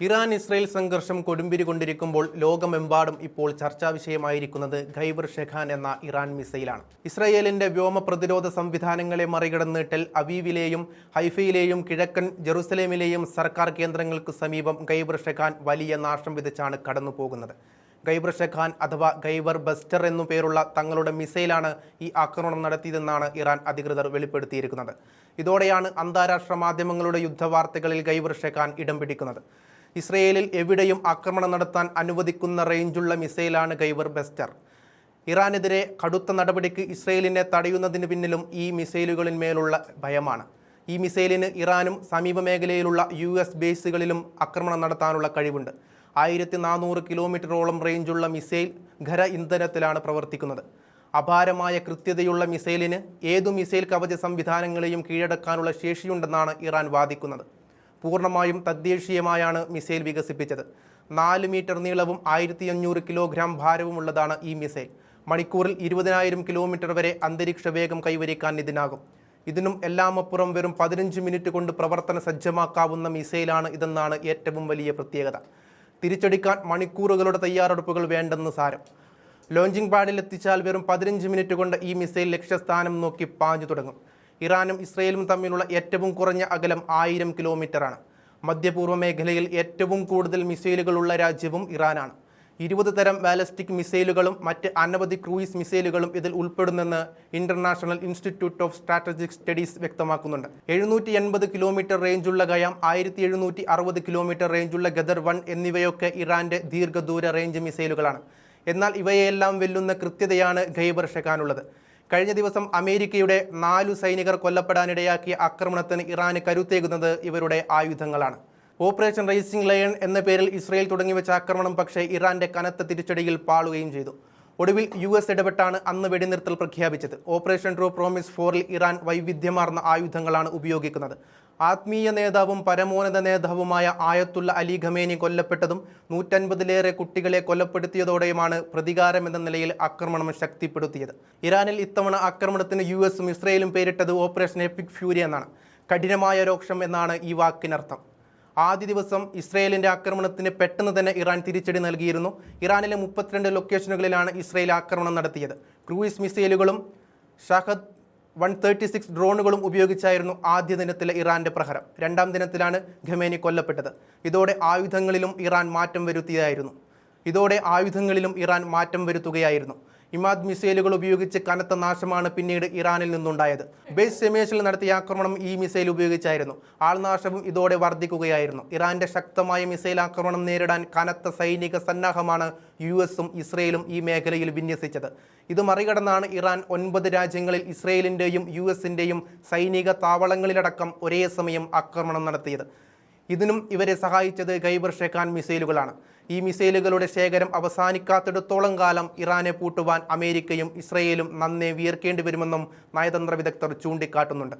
Iran Israel സംഘർഷം കൊടുമ്പിരി കൊണ്ടിരിക്കുമ്പോൾ ലോകമെമ്പാടും ഇപ്പോൾ ചർച്ചാ വിഷയമായിരിക്കുന്നത് ഖൈബർ ഷെഖാൻ എന്ന ഇറാൻ മിസൈലാണ്. ഇസ്രയേലിന്റെ വ്യോമ പ്രതിരോധ സംവിധാനങ്ങളെ മറികടന്ന് ടെൽ അവീവിലെയും ഹൈഫയിലെയും കിഴക്കൻ ജെറുസലേമിലെയും സർക്കാർ കേന്ദ്രങ്ങൾക്ക് സമീപം ഖൈബർ ഷെഖാൻ വലിയ നാശം വിതച്ചാണ് കടന്നുപോകുന്നത്. ഖൈബർ ഷെഖാൻ അഥവാ ഖൈബർ ബസ്റ്റർ എന്നു പേരുള്ള തങ്ങളുടെ മിസൈലാണ് ഈ ആക്രമണം നടത്തിയതെന്നാണ് ഇറാൻ അധികൃതർ വെളിപ്പെടുത്തിയിരിക്കുന്നത്. ഇതോടെയാണ് അന്താരാഷ്ട്ര മാധ്യമങ്ങളുടെ യുദ്ധവാർത്തകളിൽ ഖൈബർ ഷെഖാൻ ഇടം പിടിക്കുന്നത്. ഇസ്രയേലിൽ എവിടെയും ആക്രമണം നടത്താൻ അനുവദിക്കുന്ന റേഞ്ചുള്ള മിസൈലാണ് ഖൈബർ ബസ്റ്റർ. ഇറാനെതിരെ കടുത്ത നടപടിക്ക് ഇസ്രയേലിനെ തടയുന്നതിന് പിന്നിലും ഈ മിസൈലുകളിന്മേലുള്ള ഭയമാണ്. ഈ മിസൈലിന് ഇറാനും സമീപ മേഖലയിലുള്ള US ബേസുകളിലും ആക്രമണം നടത്താനുള്ള കഴിവുണ്ട്. 1400 കിലോമീറ്ററോളം റേഞ്ചുള്ള മിസൈൽ ഖര ഇന്ധനത്തിലാണ് പ്രവർത്തിക്കുന്നത്. അപാരമായ കൃത്യതയുള്ള മിസൈലിന് ഏതു മിസൈൽ കവച സംവിധാനങ്ങളെയും കീഴടക്കാനുള്ള ശേഷിയുണ്ടെന്നാണ് ഇറാൻ വാദിക്കുന്നത്. പൂർണ്ണമായും തദ്ദേശീയമായാണ് മിസൈൽ വികസിപ്പിച്ചത്. 4 മീറ്റർ നീളവും 1500 കിലോഗ്രാം ഭാരവുമുള്ളതാണ് ഈ മിസൈൽ. മണിക്കൂറിൽ 20,000 കിലോമീറ്റർ വരെ അന്തരീക്ഷ വേഗം കൈവരിക്കാൻ ഇതിനാകും. ഇതിനും എല്ലാമപ്പുറം വെറും 15 മിനിറ്റ് കൊണ്ട് പ്രവർത്തന സജ്ജമാക്കാവുന്ന മിസൈലാണ് ഇതെന്നാണ് ഏറ്റവും വലിയ പ്രത്യേകത. തിരിച്ചടിക്കാൻ മണിക്കൂറുകളുടെ തയ്യാറെടുപ്പുകൾ വേണ്ടെന്ന് സാരം. ലോഞ്ചിങ് പാഡിൽ എത്തിച്ചാൽ വെറും 15 മിനിറ്റ് കൊണ്ട് ഈ മിസൈൽ ലക്ഷ്യസ്ഥാനം നോക്കി പാഞ്ഞു തുടങ്ങും. ഇറാനും ഇസ്രയേലും തമ്മിലുള്ള ഏറ്റവും കുറഞ്ഞ അകലം 1000 കിലോമീറ്ററാണ്. മധ്യപൂർവ്വ മേഖലയിൽ ഏറ്റവും കൂടുതൽ മിസൈലുകളുള്ള രാജ്യവും ഇറാനാണ്. 20 തരം ബാലിസ്റ്റിക് മിസൈലുകളും മറ്റ് അനവധി ക്രൂയിസ് മിസൈലുകളും ഇതിൽ ഉൾപ്പെടുന്നെന്ന് International Institute of Strategic Studies വ്യക്തമാക്കുന്നുണ്ട്. 780 കിലോമീറ്റർ റേഞ്ചുള്ള ഖയാം, 1760 കിലോമീറ്റർ റേഞ്ചുള്ള ഗദർ 1 എന്നിവയൊക്കെ ഇറാന്റെ ദീർഘദൂര റേഞ്ച് മിസൈലുകളാണ്. എന്നാൽ ഇവയെല്ലാം വെല്ലുന്ന കൃത്യതയാണ് ഖൈബർ ഷെഖാനുള്ളത്. കഴിഞ്ഞ ദിവസം അമേരിക്കയുടെ 4 സൈനികർ കൊല്ലപ്പെടാനിടയാക്കിയ ആക്രമണത്തിന് ഇറാന് കരുത്തേകുന്നത് ഇവരുടെ ആയുധങ്ങളാണ്. ഓപ്പറേഷൻ റൈസിംഗ് ലയൺ എന്ന പേരിൽ ഇസ്രയേൽ തുടങ്ങിവെച്ച ആക്രമണം പക്ഷേ ഇറാന്റെ കനത്ത തിരിച്ചടിയിൽ പാളുകയും ചെയ്തു. ഒടുവിൽ US ഇടപെട്ടാണ് അന്ന് വെടിനിർത്തൽ പ്രഖ്യാപിച്ചത്. ഓപ്പറേഷൻ ട്രൂ പ്രോമിസ് 4-ൽ ഇറാൻ വൈവിധ്യമാർന്ന ആയുധങ്ങളാണ് ഉപയോഗിക്കുന്നത്. ആത്മീയ നേതാവും പരമോന്നത നേതാവുമായ ആയത്തുള്ള അലി ഖമേനി കൊല്ലപ്പെട്ടതും 150-ലേറെ കുട്ടികളെ കൊലപ്പെടുത്തിയതോടെയുമാണ് പ്രതികാരം എന്ന നിലയിൽ ആക്രമണം ശക്തിപ്പെടുത്തിയത്. ഇറാനിൽ ഇത്തവണ ആക്രമണത്തിന് USഉം ഇസ്രയേലും പേരിട്ടത് ഓപ്പറേഷൻ എപ്പിക് ഫ്യൂരി എന്നാണ്. കഠിനമായ രോക്ഷം എന്നാണ് ഈ വാക്കിനർത്ഥം. ആദ്യ ദിവസം ഇസ്രയേലിന്റെ ആക്രമണത്തിന് പെട്ടെന്ന് തന്നെ ഇറാൻ തിരിച്ചടി നൽകിയിരുന്നു. ഇറാനിലെ 32 ലൊക്കേഷനുകളിലാണ് ഇസ്രയേൽ ആക്രമണം നടത്തിയത്. ക്രൂയിസ് മിസൈലുകളും ഷഹദ് 136 ഡ്രോണുകളും ഉപയോഗിച്ചായിരുന്നു ആദ്യ ദിനത്തിലെ ഇറാന്റെ പ്രഹരം. രണ്ടാം ദിനത്തിലാണ് ഖമേനി കൊല്ലപ്പെട്ടത്. ഇതോടെ ആയുധങ്ങളിലും ഇറാൻ മാറ്റം വരുത്തുകയായിരുന്നു. ഇമാദ് മിസൈലുകൾ ഉപയോഗിച്ച് കനത്ത നാശമാണ് പിന്നീട് ഇറാനിൽ നിന്നുണ്ടായത്. ബേസ് ഷെമേഷിൽ നടത്തിയ ആക്രമണം ഈ മിസൈൽ ഉപയോഗിച്ചായിരുന്നു. ആൾനാശവും ഇതോടെ വർദ്ധിക്കുകയായിരുന്നു. ഇറാന്റെ ശക്തമായ മിസൈൽ ആക്രമണം നേരിടാൻ കനത്ത സൈനിക സന്നാഹമാണ് USഉം ഇസ്രയേലും ഈ മേഖലയിൽ വിന്യസിച്ചത്. ഇത് മറികടന്നാണ് ഇറാൻ 9 രാജ്യങ്ങളിൽ ഇസ്രയേലിന്റെയും USന്റെയും സൈനിക താവളങ്ങളിലടക്കം ഒരേ സമയം ആക്രമണം നടത്തിയത്. ഇതിനും ഇവരെ സഹായിച്ചത് ഖൈബർ ഷെഖാൻ മിസൈലുകളാണ്. ഈ മിസൈലുകളുടെ ശേഖരം അവസാനിക്കാത്തിടത്തോളം കാലം ഇറാനെ പൂട്ടുവാൻ അമേരിക്കയും ഇസ്രയേലും നന്നേ വിയർക്കേണ്ടി വരുമെന്നും നയതന്ത്ര വിദഗ്ധർ ചൂണ്ടിക്കാട്ടുന്നുണ്ട്.